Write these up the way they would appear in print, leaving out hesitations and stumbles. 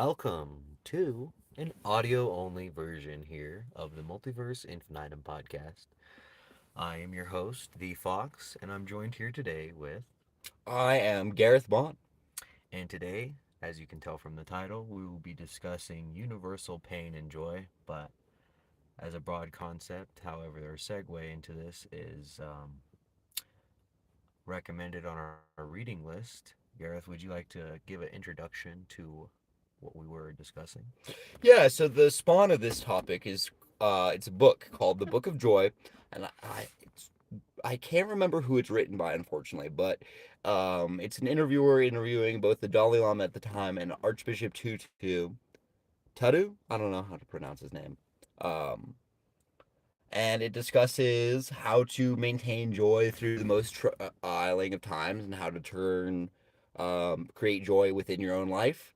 welcome to an audio only version here of the Multiverse Infinitum podcast. I am your host, The Fox, and I'm joined here today with. I am Gareth Bond. And today, as you can tell from the title, we will be discussing universal pain and joy, but as a broad concept. However, our segue into this is recommended on our reading list. Gareth, would you like to give an introduction to what we were discussing? Yeah, so the spawn of this topic is it's a book called The Book of Joy, and I can't remember who it's written by, unfortunately, but it's an interviewer interviewing both the Dalai Lama at the time and Archbishop Tutu. I don't know how to pronounce his name. Um, and it discusses how to maintain joy through the most trialing of times and how to create joy within your own life.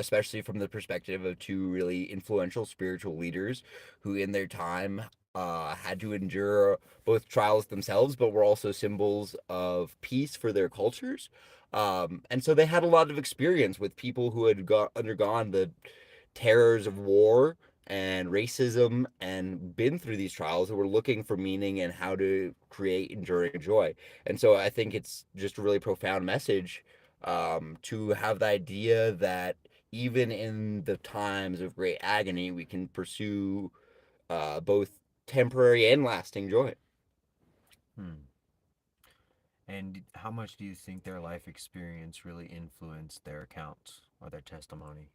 Especially from the perspective of two really influential spiritual leaders who, in their time, had to endure both trials themselves, but were also symbols of peace for their cultures. And so they had a lot of experience with people who had undergone the terrors of war and racism and been through these trials and were looking for meaning and how to create enduring joy. And so I think it's just a really profound message to have the idea that even in the times of great agony, we can pursue both temporary and lasting joy. Hmm. And how much do you think their life experience really influenced their accounts or their testimony?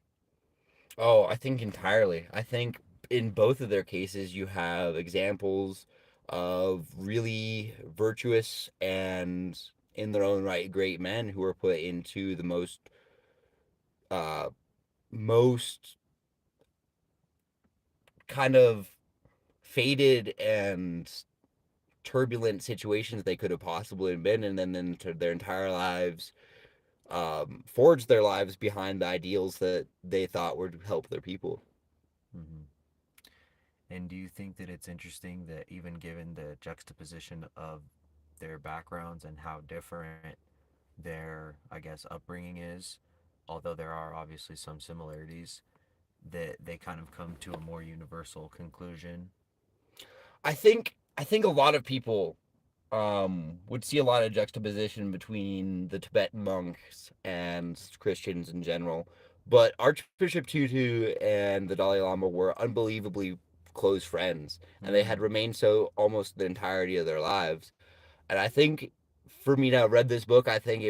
Oh, I think entirely. I think in both of their cases, you have examples of really virtuous and, in their own right, great men who are put into the uh, most kind of faded and turbulent situations they could have possibly been, and then into their entire lives, forged their lives behind the ideals that they thought would help their people. Hmm. And do you think that it's interesting that even given the juxtaposition of their backgrounds and how different their, I guess, upbringing is, although there are obviously some similarities, that they kind of come to a more universal conclusion? I think a lot of people would see a lot of juxtaposition between the Tibetan monks and Christians in general. But Archbishop Tutu and the Dalai Lama were unbelievably close friends, and they had Mm. remained so almost the entirety of their lives. And I think for me to have read this book, I think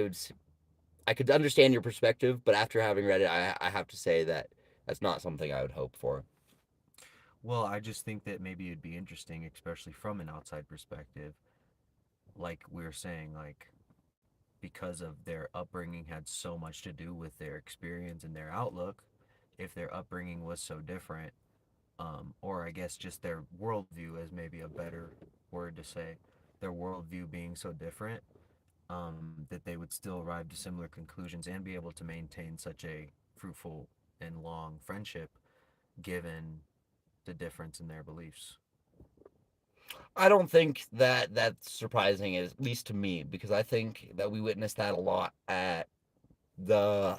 I could understand your perspective, but after having read it, I have to say that that's not something I would hope for. Well, I just think that maybe it'd be interesting, especially from an outside perspective, like we were saying, like because of their upbringing had so much to do with their experience and their outlook, if their upbringing was so different, or I guess just their worldview as maybe a better word to say, their worldview being so different, that they would still arrive to similar conclusions and be able to maintain such a fruitful and long friendship given the difference in their beliefs. I don't think that that's surprising, at least to me, because I think that we witness that a lot at the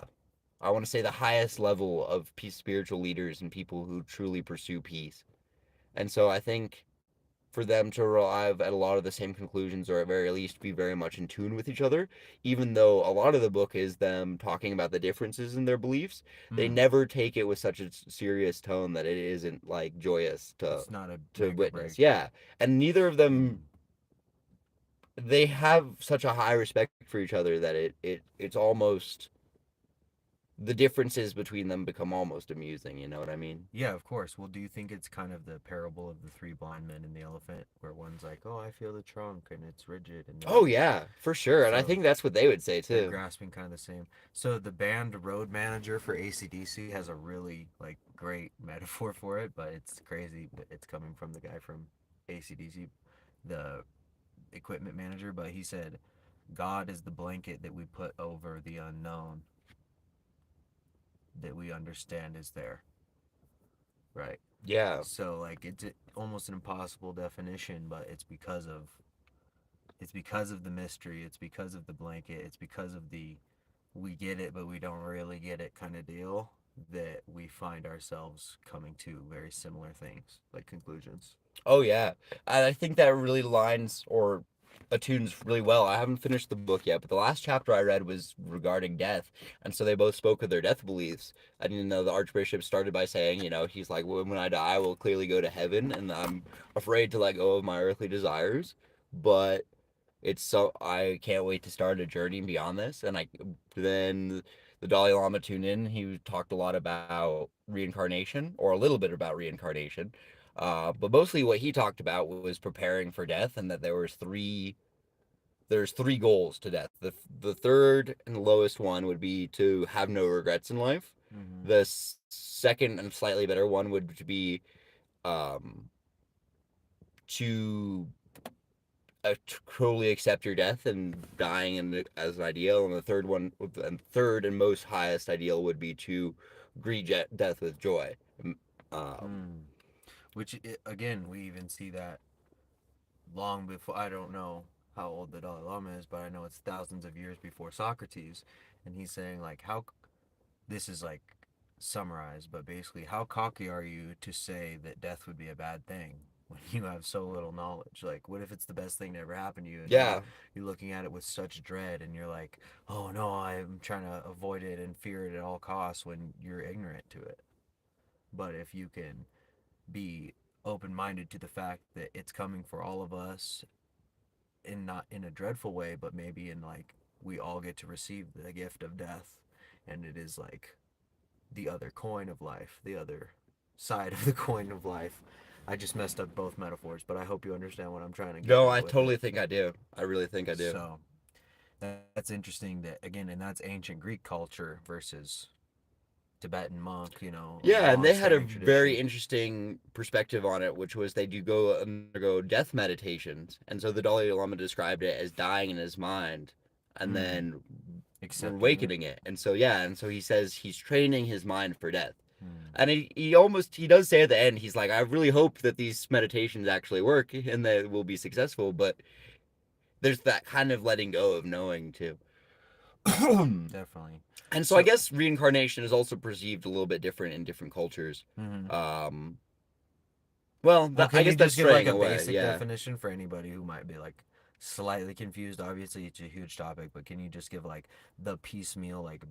I want to say the highest level of peace spiritual leaders and people who truly pursue peace. And so I think for them to arrive at a lot of the same conclusions, or at very least be very much in tune with each other, even though a lot of the book is them talking about the differences in their beliefs, they Hmm. never take it with such a serious tone that it isn't like joyous It's not a to make or witness. break. Yeah. And neither of them, Hmm. they have such a high respect for each other that it's almost, the differences between them become almost amusing, you know what I mean? Yeah, of course. Well, do you think it's kind of the parable of the three blind men and the elephant, where one's like, "Oh, I feel the trunk and it's rigid," and Oh they're yeah, for sure. And I so think that's what they would say they're too. grasping kind of the same. So the band road manager for ACDC has a really like great metaphor for it, but it's crazy. But it's coming from the guy from ACDC, the equipment manager. But he said, "God is the blanket that we put over the unknown that we understand is there." Right. Yeah. So like it's almost an impossible definition, but it's because of the mystery. It's because of the blanket. It's because of the we get it, but we don't really get it kind of deal. that we find ourselves coming to very similar things, like conclusions. Oh yeah, I think that really lines or attunes really well. I haven't finished the book yet, but the last chapter I read was regarding death, and so they both spoke of their death beliefs. I didn't know the Archbishop started by saying, he's like, when I die, I will clearly go to heaven, and I'm afraid to let go of my earthly desires, but it's so I can't wait to start a journey beyond this. And I then the Dalai Lama tuned in. He talked a lot about reincarnation, or a little bit about reincarnation, but mostly what he talked about was preparing for death, and that there's three goals to death. The third and the lowest one would be to have no regrets in life. Mm-hmm. The second and slightly better one would be um, to totally accept your death and dying as an ideal. And the third one, and third and most highest ideal would be to greet death with joy. Um, Mm. Which, again, we even see that long before. I don't know how old the Dalai Lama is, but I know it's thousands of years before Socrates, and he's saying like how this is like summarized, but basically, how cocky are you to say that death would be a bad thing when you have so little knowledge? Like, what if it's the best thing to ever happen to you, and yeah, you're looking at it with such dread, and you're like, oh no, I'm trying to avoid it and fear it at all costs when you're ignorant to it. But if you can be open minded to the fact that it's coming for all of us, in not in a dreadful way, but maybe in like we all get to receive the gift of death, and it is like the other coin of life, the other side of the coin of life. I just messed up both metaphors, but I hope you understand what I'm trying to get no, at I with it. totally think I do. I really think I do. So that's interesting that again, and that's ancient Greek culture versus Tibetan monk, a Yeah, and they had a monastery very tradition. interesting perspective on it, which was they do go undergo death meditations. And so the Dalai Lama described it as dying in his mind and Mm, then accepting it. awakening it. And so, yeah, and so he says he's training his mind for death. Mm, And he does say at the end, he's like, I really hope that these meditations actually work and that will be successful. But there's that kind of letting go of knowing too. definitely. And so I So, guess reincarnation is also perceived a little bit different in different cultures. mhm. Um, well, Well, I can you guess that's just give like straying a away. basic Yeah. definition for anybody who might be like slightly confused? Obviously, it's a huge topic, but can you just give like the piecemeal, like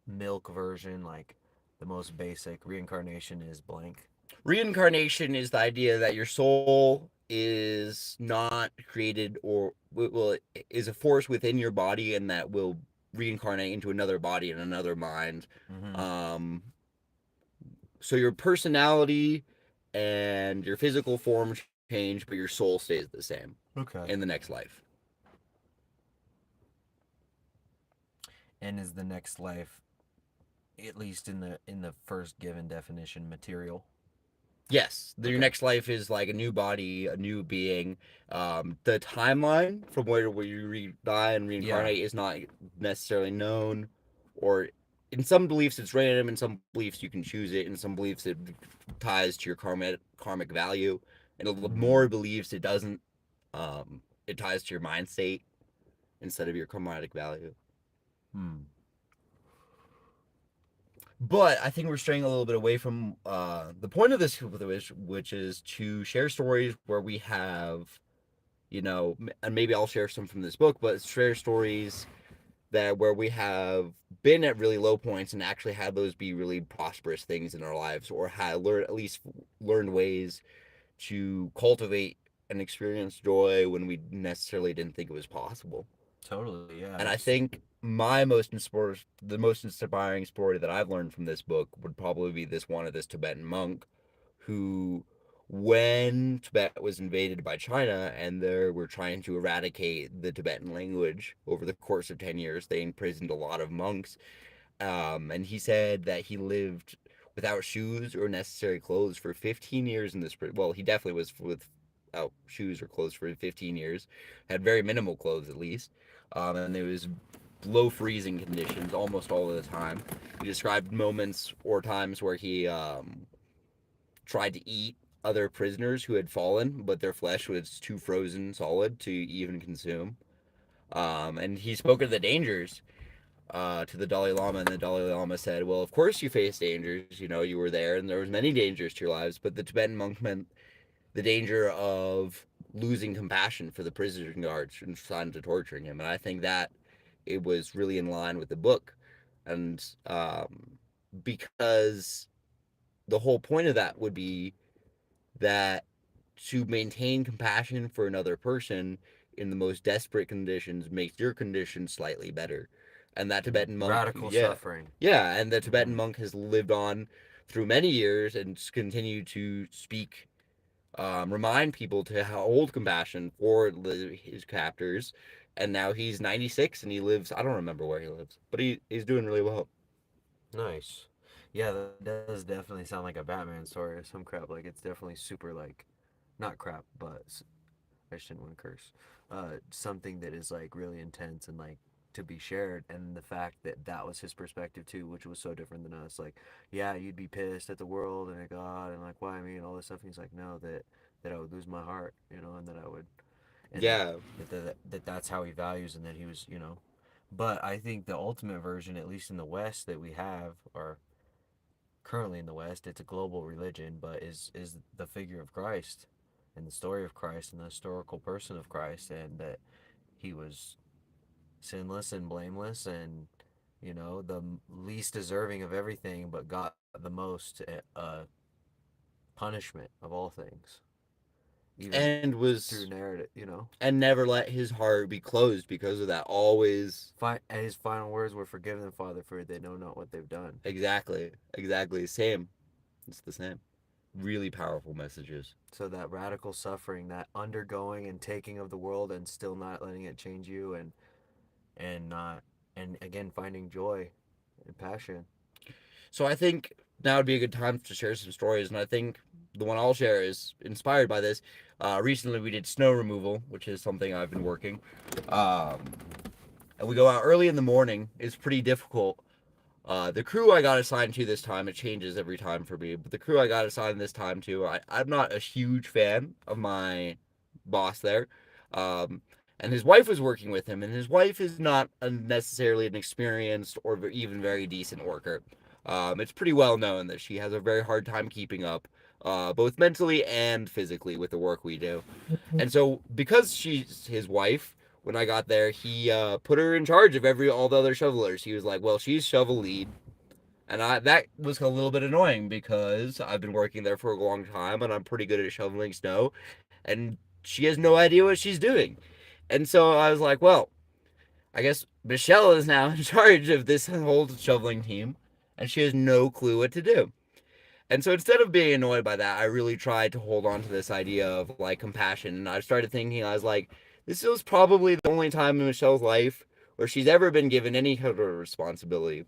milk version, like the most basic reincarnation is blank? Reincarnation is the idea that your soul is not created or will is a force within your body and that will reincarnate into another body and another mind. Mm-hmm. Um, so your personality and your physical form change, but your soul stays the same Okay. in the next life. And is the next life, at least in the first given definition, material? Yes, your Okay. next life is like a new body, a new being. The timeline from where you die and Yeah. reincarnate is not necessarily known, or in some beliefs it's random. In some beliefs you can choose it. In some beliefs it ties to your karmic value. In Mm-hmm. more beliefs it doesn't. It ties to your mind state instead of your karmic value. Hmm. But I think we're straying a little bit away from the point of this, which is to share stories where we have, and maybe I'll share some from this book, but share stories that where we have been at really low points and actually had those be really prosperous things in our lives, or had learned at least learned ways to cultivate and experience joy when we necessarily didn't think it was possible. Totally. Yeah. And I It's. think the most inspiring story that I've learned from this book would probably be this one of this Tibetan monk who, when Tibet was invaded by China and they were trying to eradicate the Tibetan language over the course of 10 years, they imprisoned a lot of monks. And he said that he lived without shoes or necessary clothes for 15 years in this. Well, he definitely was without shoes or clothes for 15 years, had very minimal clothes at least. And it was low freezing conditions almost all of the time. He described moments or times where he tried to eat other prisoners who had fallen, but their flesh was too frozen solid to even consume. And he spoke of the dangers. to the Dalai Lama, and the Dalai Lama said, "Well, of course you face dangers. You know, you were there, and there was many dangers to your lives. But the Tibetan monk meant the danger of losing compassion for the prison guards and trying to torturing him." And I think that it was really in line with the book, and because the whole point of that would be that to maintain compassion for another person in the most desperate conditions makes your condition slightly better. And that Mm. Tibetan monk, Radical yeah, suffering. yeah, and the Mm-hmm. Tibetan monk has lived on through many years and continued to speak, remind people to hold compassion for his captors. And now he's 96 and he lives, I don't remember where he lives, but he's doing really well. Nice. Yeah, that does definitely sound like a Batman story or some crap. Like it's definitely super like, not crap, but I shouldn't want to curse. Something that is like really intense and like to be shared, and the fact that that was his perspective too, which was so different than us. Like, yeah, you'd be pissed at the world and at God and like why me and all this stuff. And he's like, no, that I would lose my heart, you know, and that I would, and Yeah. that's how he values, and that he was, you know. But I think the ultimate version, at least in the West, that we have, or currently in the West, it's a global religion, but is the figure of Christ and the story of Christ and the historical person of Christ, and that he was sinless and blameless and, you know, the least deserving of everything, but got the most punishment of all things, even And through was narrative, you know. and never let his heart be closed because of that. Always. His final words were, "Forgive them, Father, for they know not what they've done." Exactly, same. It's the same. Really powerful messages. So that radical suffering, that undergoing and taking of the world, and still not letting it change you, and not, and again finding joy and passion. So I think now would be a good time to share some stories, and I think the one I'll share is inspired by this. Recently, we did snow removal, which is something I've been working. Um, and we go out early in the morning. It's pretty difficult. The crew I got assigned to this time, it changes every time for me, but the crew I got assigned this time to, I'm not a huge fan of my boss there. And his wife was working with him, and his wife is not necessarily an experienced or even very decent worker. It's pretty well known that she has a very hard time keeping up, both mentally and physically, with the work we do. And so, because she's his wife, when I got there, he put her in charge of all the other shovelers. He was like, "Well, she's shovel lead," and that was a little bit annoying because I've been working there for a long time and I'm pretty good at shoveling snow, and she has no idea what she's doing. And so I was like, "Well, I guess Michelle is now in charge of this whole shoveling team, and she has no clue what to do." And so instead of being annoyed by that, I really tried to hold on to this idea of like compassion. And I started thinking, I was like, this was probably the only time in Michelle's life where she's ever been given any kind of responsibility.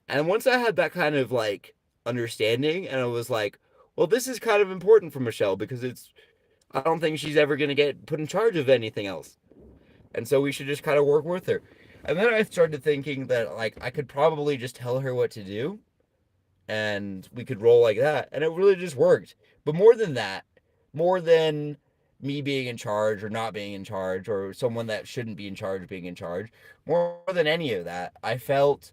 And once I had that kind of like understanding, and I was like, well, this is kind of important for Michelle because I don't think she's ever going to get put in charge of anything else. And so we should just kind of work with her. And then I started thinking that like I could probably just tell her what to do and we could roll like that. And it really just worked. But more than that, more than me being in charge or not being in charge or someone that shouldn't be in charge being in charge, more than any of that, I felt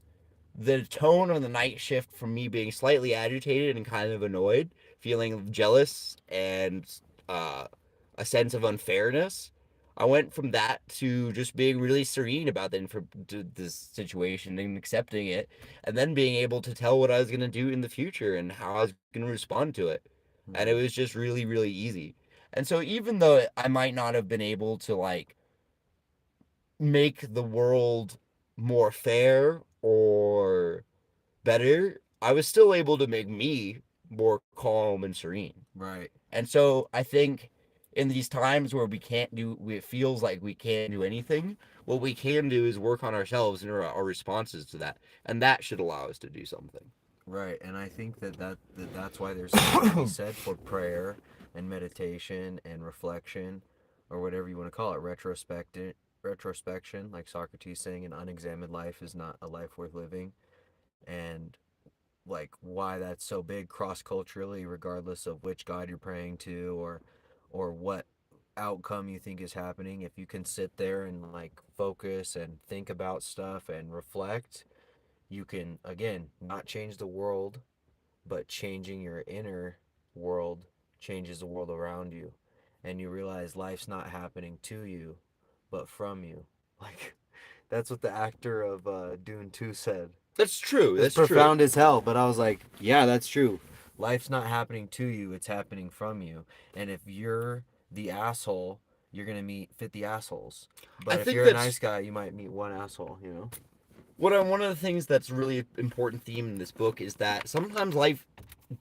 the tone of the night shift from me being slightly agitated and kind of annoyed, feeling jealous and uh, a sense of unfairness. I went from that to just being really serene about this situation and accepting it, and then being able to tell what I was going to do in the future and how I was going to respond to it. And it Hmm. was just really, really easy. And so, even though I might not have been able to like make the world more fair or better, I was still able to make me more calm and serene. Right. And so I think in these times where we can't do, it feels like we can't do anything, what we can do is work on ourselves and our responses to that. And that should allow us to do something. Right, and I think that's why there's something to be said for prayer and meditation and reflection, or whatever you want to call it, retrospection, like Socrates saying, an unexamined life is not a life worth living, and like why that's so big cross culturally, regardless of which God you're praying to, or what. outcome you think is happening, if you can sit there and like focus and think about stuff and reflect, you can again not change the world, but changing your inner world changes the world around you. And you realize life's not happening to you, but from you. Like, that's what the actor of Dune 2 said. That's true. It's That's true. profound as hell, but I was like, yeah, that's true. Life's not happening to you, it's happening from you. And if you're the asshole, you're going to meet 50 assholes. I But if think you're a nice that's guy, you might meet one asshole, you know? one of the things that's really important theme in this book is that sometimes life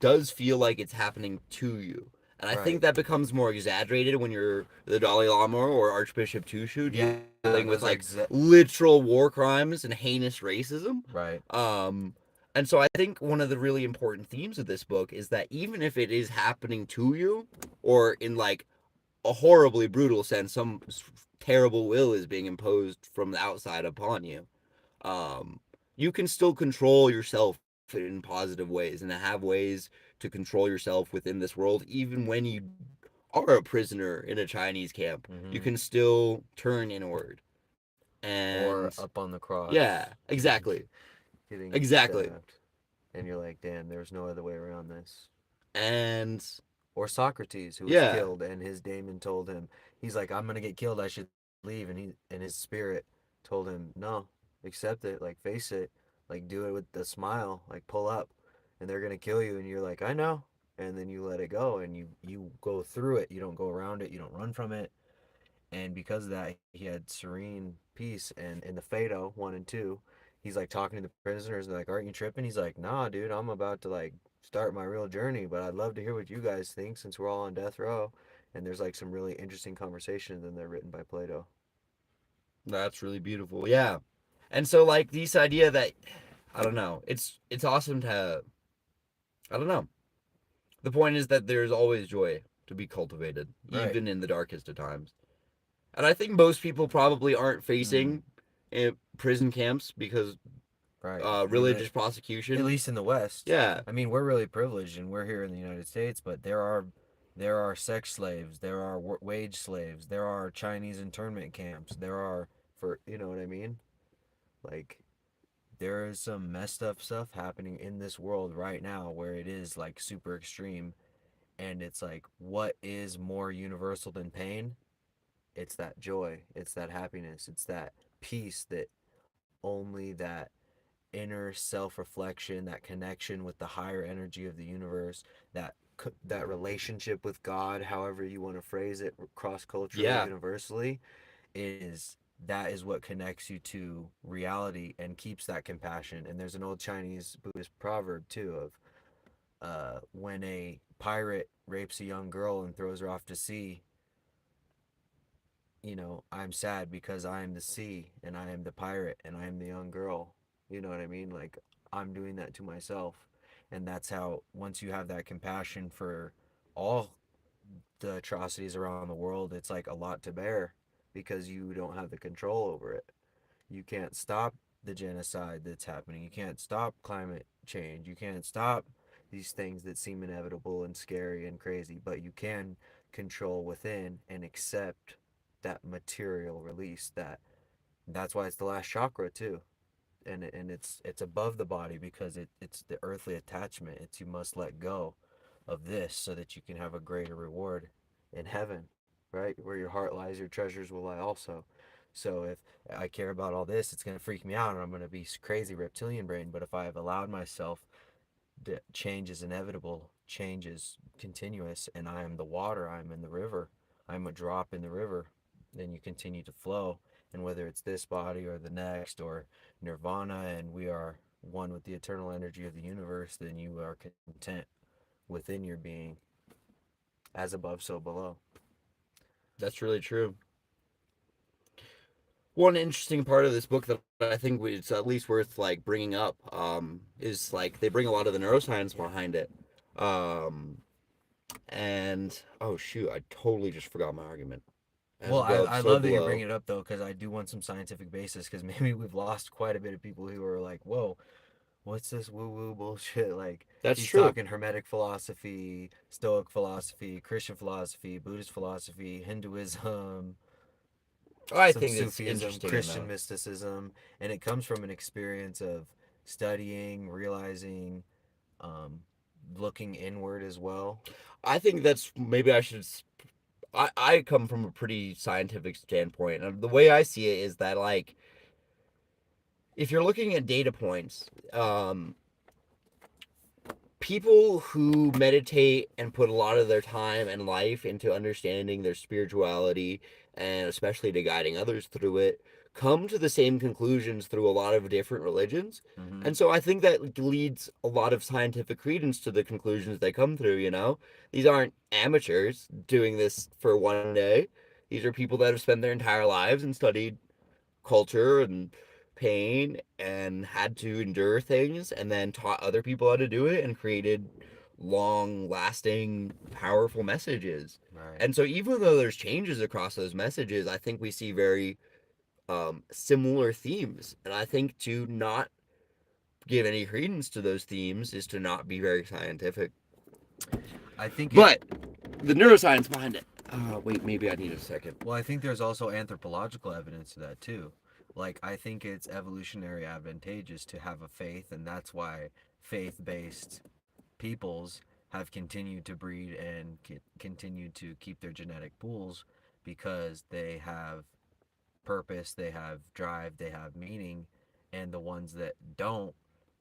does feel like it's happening to you. And I think Right. that becomes more exaggerated when you're the Dalai Lama or Archbishop Tushu Yeah, dealing those with are like literal war crimes and heinous racism. right. Um, and so I think one of the really important themes of this book is that even if it is happening to you, or in like a horribly brutal sense, some terrible will is being imposed from the outside upon you, um, you can still control yourself in positive ways and have ways to control yourself within this world, even when you are a prisoner in a Chinese camp. You Hmm. can still turn inward. Or And up on the yeah, cross, getting exactly. getting Exactly. stabbed. And you're like, damn, there's no other way around this. And Or Socrates, who was yeah, killed, and his daemon told him, he's like, I'm gonna get killed, I should leave, and his spirit told him, no, accept it, like face it, like do it with a smile, like pull up, and they're gonna kill you, and you're like, I know, and then you let it go, and you go through it, you don't go around it, you don't run from it, and because of that, he had serene peace. And in the Phaedo 1 and 2, he's like talking to the prisoners, and they're like, aren't you tripping? He's like, nah, dude, I'm about to like start my real journey, but I'd love to hear what you guys think since we're all on death row. And there's like some really interesting conversations, and they're written by Plato. that's really beautiful. Yeah. And so like this idea that I don't know, it's awesome to I don't know. The point is that there's always joy to be cultivated, Right. even in the darkest of times. And I think most people probably aren't Mm, facing prison camps because right. I mean, religious at prosecution. least in the West. Yeah, I mean, we're really privileged, and we're here in the United States, but there are sex slaves, there are wage slaves, there are Chinese internment camps, there are for you know what I mean? Like there is some messed up stuff happening in this world right now where it is like super extreme, and it's like what is more universal than pain? It's that joy, it's that happiness, it's that peace that only that inner self-reflection, that connection with the higher energy of the universe, that relationship with God, however you want to phrase it, cross-culturally, yeah, universally, is that is what connects you to reality and keeps that compassion. And there's an old Chinese Buddhist proverb too of when a pirate rapes a young girl and throws her off to sea, I'm sad because I am the sea and I am the pirate and I am the young girl. You know what I mean? Like, I'm doing that to myself. And that's how, once you have that compassion for all the atrocities around the world, it's like a lot to bear because you don't have the control over it. You can't stop the genocide that's happening. You can't stop climate change. You can't stop these things that seem inevitable and scary and crazy, but you can control within and accept that material release. That's why it's the last chakra too. And it's above the body because it's the earthly attachment. It's you must let go of this so that you can have a greater reward in heaven, right? Where your heart lies, your treasures will lie also. So if I care about all this, it's going to freak me out and I'm going to be crazy reptilian brain. But if I have allowed myself, that change is inevitable, change is continuous, and I am the water, I'm in the river, I'm a drop in the river, then you continue to flow. And whether it's this body or the next or nirvana, and we are one with the eternal energy of the universe, then you are content within your being, as above, so below. that's really true. One interesting part of this book that I think it's at least worth like bringing up is like they bring a lot of the neuroscience Yeah. behind it. Um, and oh shoot, I totally just forgot my argument. As Well, I, above, I so love that you're bringing below. it up though, because I do want some scientific basis. Because maybe we've lost quite a bit of people who are like, "Whoa, what's this woo woo bullshit? Like That's he's true. talking Hermetic philosophy, Stoic philosophy, Christian philosophy, Buddhist philosophy, Hinduism, I some think it's Sufism, interesting Christian enough. mysticism, and it comes from an experience of studying, realizing, um, looking inward as well. I think that's maybe I should. I come from a pretty scientific standpoint, and the way I see it is that like if you're looking at data points, people who meditate and put a lot of their time and life into understanding their spirituality and especially to guiding others through it come to the same conclusions through a lot of different religions. Mm-hmm. And so I think that leads a lot of scientific credence to the conclusions they come through, you know? These aren't amateurs doing this for one day. These are people that have spent their entire lives and studied culture and pain and had to endure things and then taught other people how to do it and created long lasting powerful messages. Right. And so even though there's changes across those messages, I think we see very similar themes. And I think to not give any credence to those themes is to not be very scientific. I think it. But the neuroscience behind it. Wait, maybe I need a second. Well, I think there's also anthropological evidence to that too. Like, I think it's evolutionary advantageous to have a faith, and that's why faith based peoples have continued to breed and continued to keep their genetic pools because they have purpose, they have drive, they have meaning, and the ones that don't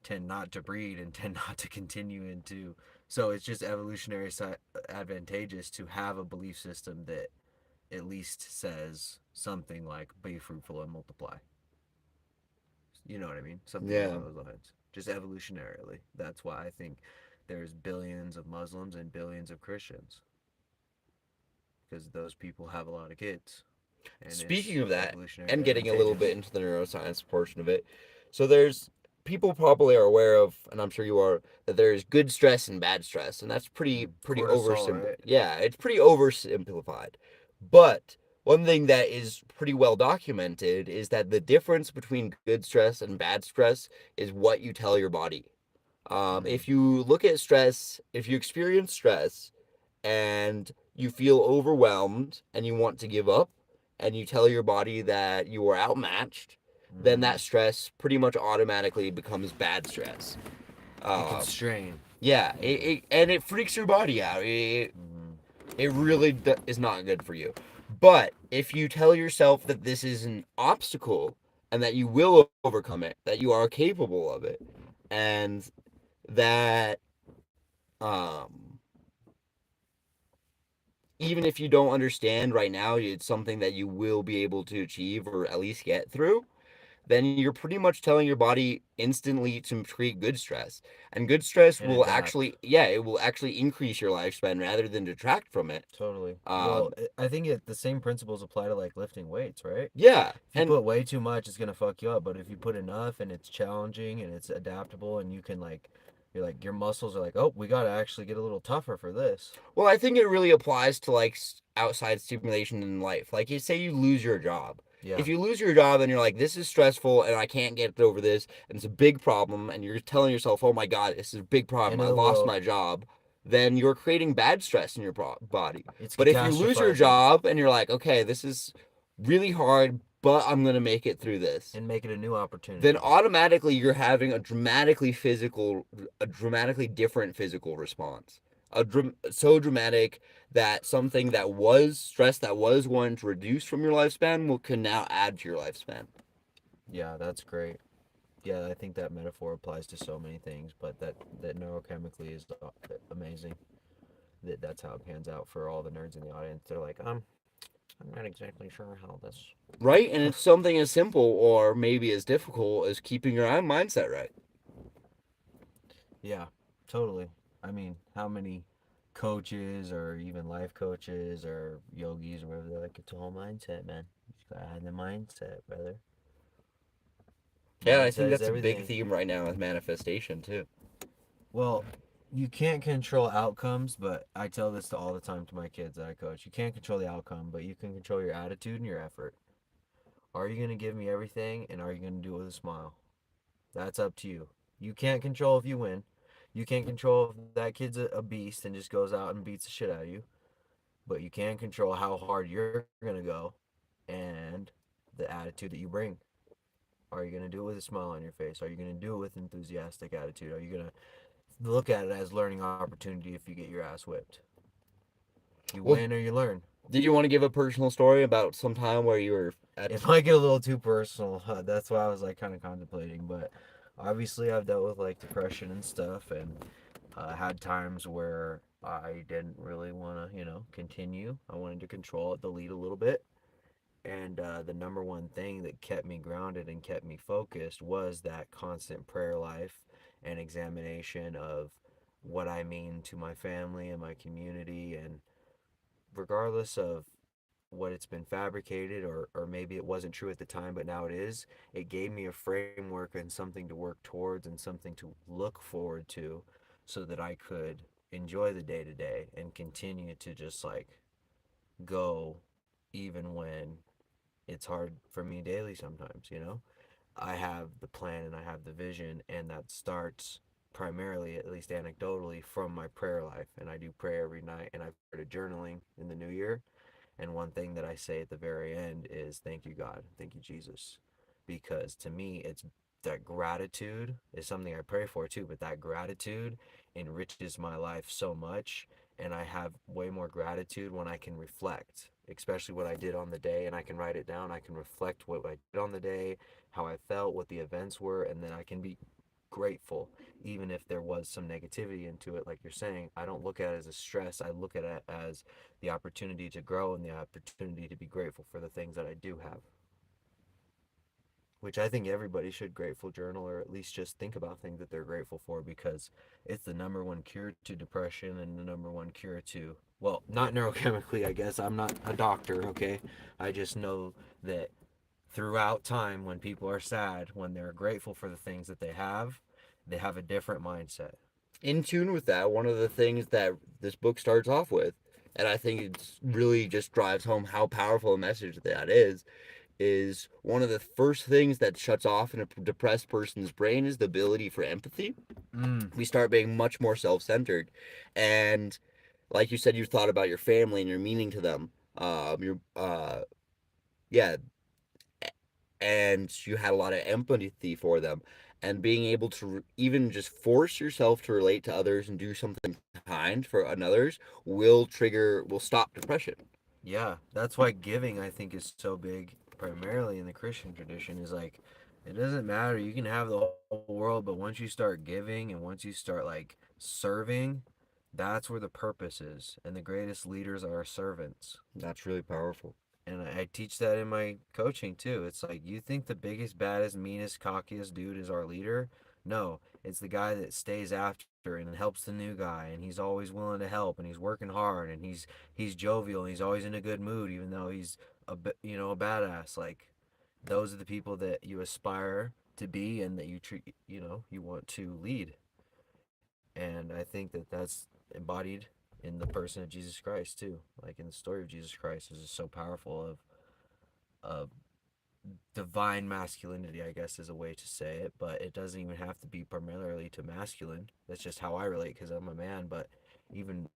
tend not to breed and tend not to continue into. So it's just evolutionary advantageous to have a belief system that at least says something like be fruitful and multiply. You know what I mean? Something Yeah. along those lines. Just evolutionarily. That's why I think there's billions of Muslims and billions of Christians because those people have a lot of kids and it's Speaking of that, evolutionary and getting a little bit advantageous. into the neuroscience portion of it, so there's people probably are aware of, and I'm sure you are, that there's good stress and bad stress, and that's pretty Cortisol, oversimple. right? Yeah, it's pretty oversimplified. But one thing that is pretty well documented is that the difference between good stress and bad stress is what you tell your body. Mm, If you look at stress, if you experience stress and you feel overwhelmed and you want to give up and you tell your body that you are outmatched, then mm-hmm. that stress pretty much automatically becomes bad stress. It can Um, strain. yeah, Yeah. and it freaks your body out. Mm-hmm. It really is not good for you. But if you tell yourself that this is an obstacle and that you will overcome it, that you are capable of it, and that um, even if you don't understand right now, it's something that you will be able to achieve or at least get through, then you're pretty much telling your body instantly to create good stress. And good stress And will adapt. actually, yeah, it will actually increase your lifespan rather than detract from it. Totally. Well, Um, I think the same principles apply to like lifting weights, right? yeah, If you and put way too much, it's gonna fuck you up. But if you put enough and it's challenging and it's adaptable and you can like, you're like your muscles are like, oh, we gotta actually get a little tougher for this. well, I think it really applies to like outside stimulation in life. Like, you say you lose your job. Yeah. If you lose your job and you're like, this is stressful and I can't get over this, and it's a big problem, and you're telling yourself, oh my God, this is a big problem, End I of the lost world. my job, then you're creating bad stress in your body. It's But if you lose your catastrophizing job and you're like, okay, this is really hard, but I'm going to make it through this, and make it a new then opportunity. automatically you're having a dramatically different physical response. So dramatic that something that was stress that was going to reduce from your lifespan can now add to your lifespan. Yeah, that's great. Yeah, I think that metaphor applies to so many things, but that neurochemically is amazing. That's how it pans out for all the nerds in the audience. They're like, I'm not exactly sure how this. Right? And it's something as simple or maybe as difficult as keeping your own mindset right. Yeah, totally. I mean, how many coaches or even life coaches or yogis or whatever they're like, it's all mindset, man. You just gotta have the mindset, brother. Yeah, I think Mindset is that's a big everything. theme right now with manifestation too. Well, you can't control outcomes, but I tell this to all the time to my kids that I coach. You can't control the outcome, but you can control your attitude and your effort. Are you gonna give me everything, and are you gonna do it with a smile? That's up to you. You can't control if you win. You can't control if that kid's a beast and just goes out and beats the shit out of you. But you can control how hard you're going to go and the attitude that you bring. Are you going to do it with a smile on your face? Are you going to do it with enthusiastic attitude? Are you going to look at it as learning opportunity if you get your ass whipped? You Well, win or you learn. did you want to give a personal story about some time where you were at? It might get a little too personal. That's why I was like kind of contemplating. But obviously, I've dealt with like depression and stuff, and had times where I didn't really want to, continue. I wanted to control it, the lead a little bit. And the number one thing that kept me grounded and kept me focused was that constant prayer life and examination of what I mean to my family and my community. And regardless of what it's been fabricated, or maybe it wasn't true at the time but now it is, it gave me a framework and something to work towards and something to look forward to, so that I could enjoy the day to day and continue to just like go even when it's hard for me daily sometimes. I have the plan and I have the vision, and that starts primarily, at least anecdotally, from my prayer life. And I do pray every night, and I've started journaling in the new year. And one thing that I say at the very end is, thank you, God. Thank you, Jesus. Because to me, it's that gratitude is something I pray for too, but that gratitude enriches my life so much. And I have way more gratitude when I can reflect, especially what I did on the day, and I can write it down. I can reflect what I did on the day, how I felt, what the events were, and then I can be grateful, even if there was some negativity into it. Like you're saying, I don't look at it as a stress. I look at it as the opportunity to grow and the opportunity to be grateful for the things that I do have, which I think everybody should grateful journal, or at least just think about things that they're grateful for, because it's the number one cure to depression and the number one cure to, well, not neurochemically, I guess. I'm not a doctor, okay? I just know that throughout time, when people are sad, when they're grateful for the things that they have a different mindset. In tune with that, one of the things that this book starts off with, and I think it's really just drives home how powerful a message that is one of the first things that shuts off in a depressed person's brain is the ability for empathy. Mm. We start being much more self-centered, and like you said, you thought about your family and your meaning to them. Your yeah, and you had a lot of empathy for them, and being able to even just force yourself to relate to others and do something kind for others will stop depression. Yeah, that's why giving, I think, is so big, primarily in the Christian tradition. Is like, it doesn't matter. You can have the whole world, but once you start giving and once you start like serving, that's where the purpose is. And the greatest leaders are servants. That's really powerful. And I teach that in my coaching too. It's like, you think the biggest, baddest, meanest, cockiest dude is our leader? No, it's the guy that stays after and helps the new guy, and he's always willing to help, and he's working hard, and he's jovial, and he's always in a good mood, even though he's a badass. Like, those are the people that you aspire to be and that you treat, you want to lead. And I think that that's embodied in the person of Jesus Christ too. Like in the story of Jesus Christ, is just so powerful of divine masculinity, I guess is a way to say it, but it doesn't even have to be primarily to masculine. That's just how I relate because I'm a man. But even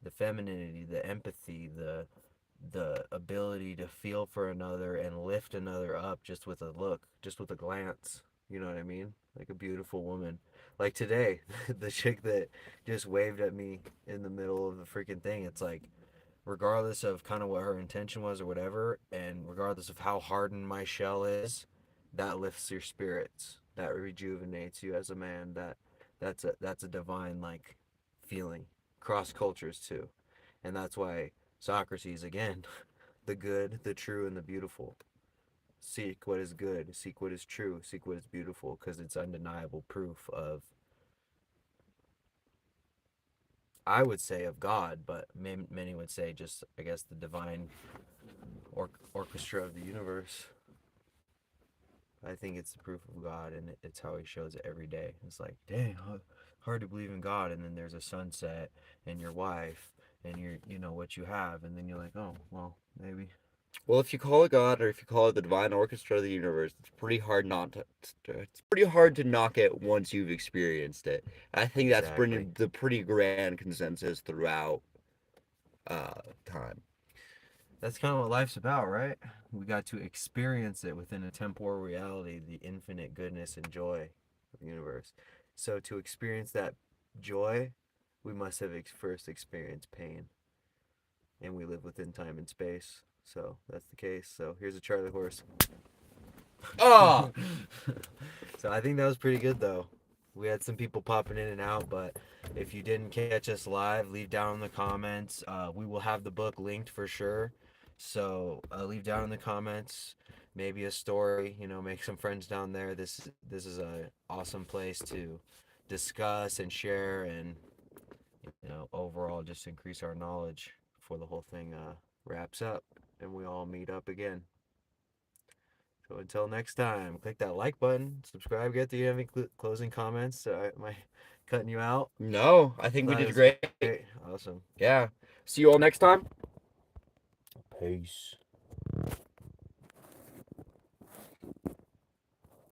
the femininity, the empathy, the ability to feel for another and lift another up just with a look, just with a glance. You know what I mean? Like a beautiful woman. Like today, the chick that just waved at me in the middle of the freaking thing. It's like, regardless of kind of what her intention was or whatever, and regardless of how hardened my shell is, that lifts your spirits. That rejuvenates you as a man. That's a divine like feeling. Cross cultures too. And that's why Socrates, again, the good, the true, and the beautiful. Seek what is good, seek what is true, seek what is beautiful, because it's undeniable proof of, I would say, of God, but many would say just, I guess, the divine orchestra of the universe. I think it's the proof of God, and it's how He shows it every day. It's like, dang, hard to believe in God, and then there's a sunset, and your wife, and what you have, and then you're like, oh, well, maybe. Well, if you call it God or if you call it the divine orchestra of the universe, it's pretty hard not to. It's pretty hard to knock it once you've experienced it. I think that's Exactly. been the pretty grand consensus throughout time. That's kind of what life's about, right? We got to experience it within a temporal reality, the infinite goodness and joy of the universe. So to experience that joy, we must have first experienced pain, and we live within time and space. So that's the case. So here's a Charlie horse. Ah, So I think that was pretty good though. We had some people popping in and out, but if you didn't catch us live, leave down in the comments. We will have the book linked for sure. So leave down in the comments, maybe a story. You know, make some friends down there. This is a awesome place to discuss and share, and overall just increase our knowledge before the whole thing wraps up and we all meet up again. So until next time, click that like button, subscribe. Get, do you have any closing comments? Am I cutting you out? no, I I think we thought it did was great. great. Awesome. Yeah. See you all next time. Peace.